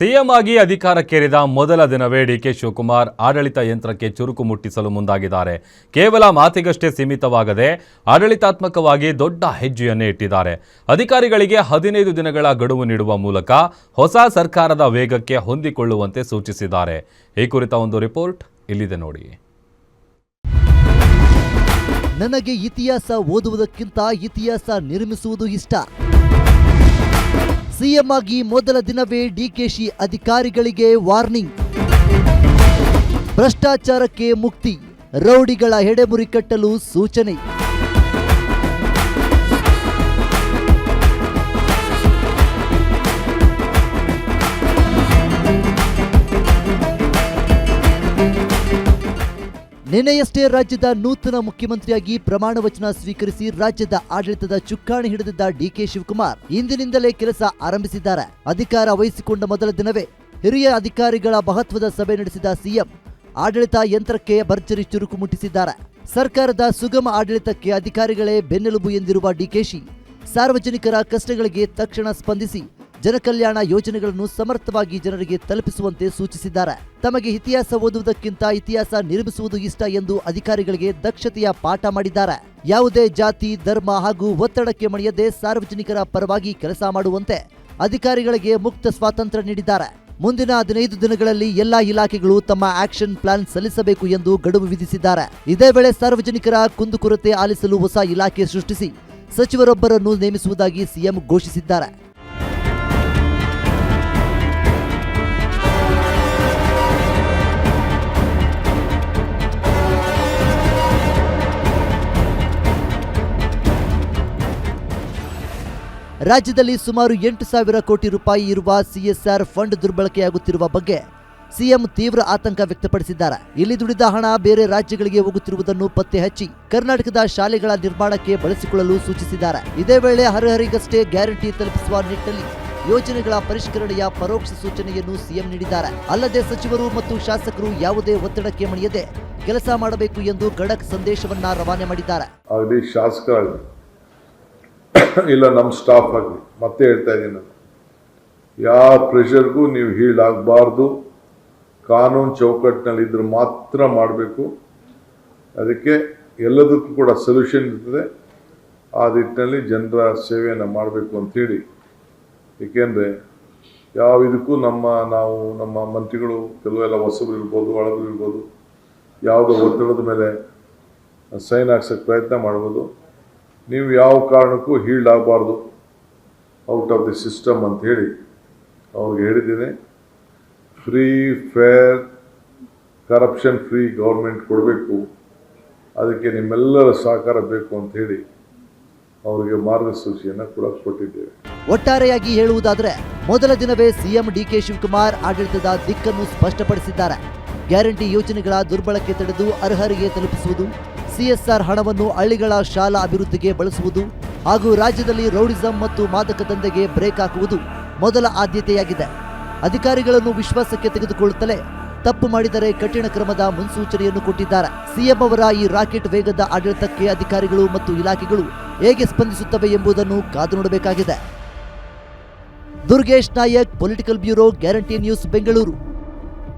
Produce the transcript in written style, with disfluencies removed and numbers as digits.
CM ಆಗಿ ಅಧಿಕಾರಕ್ಕೇರಿದ ಮೊದಲ ದಿನವೇ ಡಿಕೆ ಶಿವಕುಮಾರ್ ಆಡಳಿತ ಯಂತ್ರಕ್ಕೆ ಚುರುಕು ಮುಟ್ಟಿಸಲು ಮುಂದಾಗಿದ್ದಾರೆ. ಕೇವಲ ಮಾತಿಗಷ್ಟೇ ಸೀಮಿತವಾಗದೆ ಆಡಳಿತಾತ್ಮಕವಾಗಿ ದೊಡ್ಡ ಹೆಜ್ಜೆಯನ್ನೇ ಇಟ್ಟಿದ್ದಾರೆ. ಅಧಿಕಾರಿಗಳಿಗೆ 15 ದಿನಗಳ ಗಡುವು ನೀಡುವ ಮೂಲಕ ಹೊಸ ಸರ್ಕಾರದ ವೇಗಕ್ಕೆ ಹೊಂದಿಕೊಳ್ಳುವಂತೆ ಸೂಚಿಸಿದ್ದಾರೆ. ಈ ಕುರಿತ ಒಂದು ರಿಪೋರ್ಟ್ ಇಲ್ಲಿದೆ ನೋಡಿ. ನನಗೆ ಇತಿಹಾಸ ಓದುವುದಕ್ಕಿಂತ ಇತಿಹಾಸ ನಿರ್ಮಿಸುವುದು ಇಷ್ಟ. ಸಿಎಂ ಆಗಿ ಮೊದಲ ದಿನವೇ ಡಿಕೆಶಿ ಅಧಿಕಾರಿಗಳಿಗೆ ವಾರ್ನಿಂಗ್. ಭ್ರಷ್ಟಾಚಾರಕ್ಕೆ ಮುಕ್ತಿ, ರೌಡಿಗಳ ಹೆಡೆಮುರಿ ಕಟ್ಟಲು ಸೂಚನೆ. ನಿನ್ನೆಯಷ್ಟೇ ರಾಜ್ಯದ ನೂತನ ಮುಖ್ಯಮಂತ್ರಿಯಾಗಿ ಪ್ರಮಾಣ ವಚನ ಸ್ವೀಕರಿಸಿ ರಾಜ್ಯದ ಆಡಳಿತದ ಚುಕ್ಕಾಣಿ ಹಿಡಿದಿದ್ದ ಡಿಕೆ ಶಿವಕುಮಾರ್ ಇಂದಿನಿಂದಲೇ ಕೆಲಸ ಆರಂಭಿಸಿದ್ದಾರೆ. ಅಧಿಕಾರ ವಹಿಸಿಕೊಂಡ ಮೊದಲ ದಿನವೇ ಹಿರಿಯ ಅಧಿಕಾರಿಗಳ ಮಹತ್ವದ ಸಭೆ ನಡೆಸಿದ ಸಿಎಂ ಆಡಳಿತ ಯಂತ್ರಕ್ಕೆ ಭರ್ಜರಿ ಚುರುಕು ಮುಟ್ಟಿಸಿದ್ದಾರೆ. ಸರ್ಕಾರದ ಸುಗಮ ಆಡಳಿತಕ್ಕೆ ಅಧಿಕಾರಿಗಳೇ ಬೆನ್ನೆಲುಬು ಎಂದಿರುವ ಡಿಕೆಶಿ ಸಾರ್ವಜನಿಕರ ಕಷ್ಟಗಳಿಗೆ ತಕ್ಷಣ ಸ್ಪಂದಿಸಿ ಜನಕಲ್ಯಾಣ ಯೋಜನೆಗಳನ್ನು ಸಮರ್ಥವಾಗಿ ಜನರಿಗೆ ತಲುಪಿಸುವಂತೆ ಸೂಚಿಸಿದ್ದಾರೆ. ತಮಗೆ ಇತಿಹಾಸ ಓದುವುದಕ್ಕಿಂತ ಇತಿಹಾಸ ನಿರ್ಮಿಸುವುದು ಇಷ್ಟ ಎಂದು ಅಧಿಕಾರಿಗಳಿಗೆ ದಕ್ಷತೆಯ ಪಾಠ ಮಾಡಿದ್ದಾರೆ. ಯಾವುದೇ ಜಾತಿ, ಧರ್ಮ ಹಾಗೂ ಒತ್ತಡಕ್ಕೆ ಮಣಿಯದೆ ಸಾರ್ವಜನಿಕರ ಪರವಾಗಿ ಕೆಲಸ ಮಾಡುವಂತೆ ಅಧಿಕಾರಿಗಳಿಗೆ ಮುಕ್ತ ಸ್ವಾತಂತ್ರ್ಯ ನೀಡಿದ್ದಾರೆ. ಮುಂದಿನ 15 ದಿನಗಳಲ್ಲಿ ಎಲ್ಲಾ ಇಲಾಖೆಗಳು ತಮ್ಮ ಆಕ್ಷನ್ ಪ್ಲಾನ್ ಸಲ್ಲಿಸಬೇಕು ಎಂದು ಗಡುವು ವಿಧಿಸಿದ್ದಾರೆ. ಇದೇ ವೇಳೆ ಸಾರ್ವಜನಿಕರ ಕುಂದುಕೊರತೆ ಆಲಿಸಲು ಹೊಸ ಇಲಾಖೆ ಸೃಷ್ಟಿಸಿ ಸಚಿವರೊಬ್ಬರನ್ನು ನೇಮಿಸುವುದಾಗಿ ಸಿಎಂ ಘೋಷಿಸಿದ್ದಾರೆ. ರಾಜ್ಯದಲ್ಲಿ ಸುಮಾರು 8,000 ಕೋಟಿ ರೂಪಾಯಿ ಇರುವ ಸಿಎಸ್ಆರ್ ಫಂಡ್ ದುರ್ಬಳಕೆಯಾಗುತ್ತಿರುವ ಬಗ್ಗೆ ಸಿಎಂ ತೀವ್ರ ಆತಂಕ ವ್ಯಕ್ತಪಡಿಸಿದ್ದಾರೆ. ಇಲ್ಲಿ ದುಡಿದ ಹಣ ಬೇರೆ ರಾಜ್ಯಗಳಿಗೆ ಹೋಗುತ್ತಿರುವುದನ್ನು ಪತ್ತೆ ಹಚ್ಚಿ ಕರ್ನಾಟಕದ ಶಾಲೆಗಳ ನಿರ್ಮಾಣಕ್ಕೆ ಬಳಸಿಕೊಳ್ಳಲು ಸೂಚಿಸಿದ್ದಾರೆ. ಇದೇ ವೇಳೆ ಹರಿಹರಿಗಷ್ಟೇ ಗ್ಯಾರಂಟಿ ತಲುಪಿಸುವ ನಿಟ್ಟಿನಲ್ಲಿ ಯೋಜನೆಗಳ ಪರಿಷ್ಕರಣೆಯ ಪರೋಕ್ಷ ಸೂಚನೆಯನ್ನು ಸಿಎಂ ನೀಡಿದ್ದಾರೆ. ಅಲ್ಲದೆ ಸಚಿವರು ಮತ್ತು ಶಾಸಕರು ಯಾವುದೇ ಒತ್ತಡಕ್ಕೆ ಮಣಿಯದೆ ಕೆಲಸ ಮಾಡಬೇಕು ಎಂದು ಖಡಕ್ ಸಂದೇಶವನ್ನ ರವಾನೆ ಮಾಡಿದ್ದಾರೆ. ಇಲ್ಲ ನಮ್ಮ ಸ್ಟಾಫ್ ಆಗಲಿ, ಮತ್ತೆ ಹೇಳ್ತಾ ಇದ್ದೀನಿ, ನಾನು ಯಾವ ಪ್ರೆಷರ್ಗೂ ನೀವು ಹೀಳಾಗಬಾರ್ದು. ಕಾನೂನು ಚೌಕಟ್ಟಿನಲ್ಲಿ ಇದ್ರೆ ಮಾತ್ರ ಮಾಡಬೇಕು. ಅದಕ್ಕೆ ಎಲ್ಲದಕ್ಕೂ ಕೂಡ ಸೊಲ್ಯೂಷನ್ ಇರ್ತದೆ. ಆ ನಿಟ್ಟಿನಲ್ಲಿ ಜನರ ಸೇವೆಯನ್ನು ಮಾಡಬೇಕು ಅಂಥೇಳಿ. ಏಕೆಂದರೆ ಯಾವ ಇದಕ್ಕೂ ನಮ್ಮ ಮಂತ್ರಿಗಳು ಕೆಲವೆಲ್ಲ ಹೊಸಬರು ಇರ್ಬೋದು, ಒಳಗರು ಇರ್ಬೋದು, ಯಾವುದೋ ಒತ್ತಡದ ಮೇಲೆ ಸೈನ್ ಹಾಕ್ಸೋಕ್ಕೆ ಪ್ರಯತ್ನ ಮಾಡ್ಬೋದು. ನೀವು ಯಾವ ಕಾರಣಕ್ಕೂ ಹೀಳಾಗಬಾರ್ದು ಔಟ್ ಆಫ್ ದಿ ಸಿಸ್ಟಮ್ ಅಂತ ಹೇಳಿ ಅವ್ರಿಗೆ ಹೇಳಿದ್ದೀನಿ. Free, fair, corruption free government ಕೊಡಬೇಕು. ಅದಕ್ಕೆ ನಿಮ್ಮೆಲ್ಲರ ಸಹಕಾರ ಬೇಕು ಅಂತ ಹೇಳಿ ಅವರಿಗೆ ಮಾರ್ಗಸೂಚಿಯನ್ನು ಕೂಡ ಕೊಟ್ಟಿದ್ದೇವೆ. ಒಟ್ಟಾರೆಯಾಗಿ ಹೇಳುವುದಾದರೆ ಮೊದಲ ದಿನವೇ ಸಿಎಂ ಡಿಕೆ ಶಿವಕುಮಾರ್ ಆಡಳಿತದ ದಿಕ್ಕನ್ನು ಸ್ಪಷ್ಟಪಡಿಸಿದ್ದಾರೆ. ಗ್ಯಾರಂಟಿ ಯೋಜನೆಗಳ ದುರ್ಬಳಕೆ ತಡೆದು ಅರ್ಹರಿಗೆ ತಲುಪಿಸುವುದು, ಸಿಎಸ್ಆರ್ ಹಣವನ್ನು ಹಳ್ಳಿಗಳ ಶಾಲಾ ಅಭಿವೃದ್ಧಿಗೆ ಬಳಸುವುದು ಹಾಗೂ ರಾಜ್ಯದಲ್ಲಿ ರೌಡಿಸಂ ಮತ್ತು ಮಾದಕ ದಂಧೆಗೆ ಬ್ರೇಕ್ ಹಾಕುವುದು ಮೊದಲ ಆದ್ಯತೆಯಾಗಿದೆ. ಅಧಿಕಾರಿಗಳನ್ನು ವಿಶ್ವಾಸಕ್ಕೆ ತೆಗೆದುಕೊಳ್ಳುತ್ತಲೇ ತಪ್ಪು ಮಾಡಿದರೆ ಕಠಿಣ ಕ್ರಮದ ಮುನ್ಸೂಚನೆಯನ್ನು ಕೊಟ್ಟಿದ್ದಾರೆ. ಸಿಎಂ ಅವರ ಈ ರಾಕೆಟ್ ವೇಗದ ಆಡಳಿತಕ್ಕೆ ಅಧಿಕಾರಿಗಳು ಮತ್ತು ಇಲಾಖೆಗಳು ಹೇಗೆ ಸ್ಪಂದಿಸುತ್ತವೆ ಎಂಬುದನ್ನು ಕಾದು ನೋಡಬೇಕಾಗಿದೆ. Durgesh Nayak, political bureau, guarantee news, Bengaluru.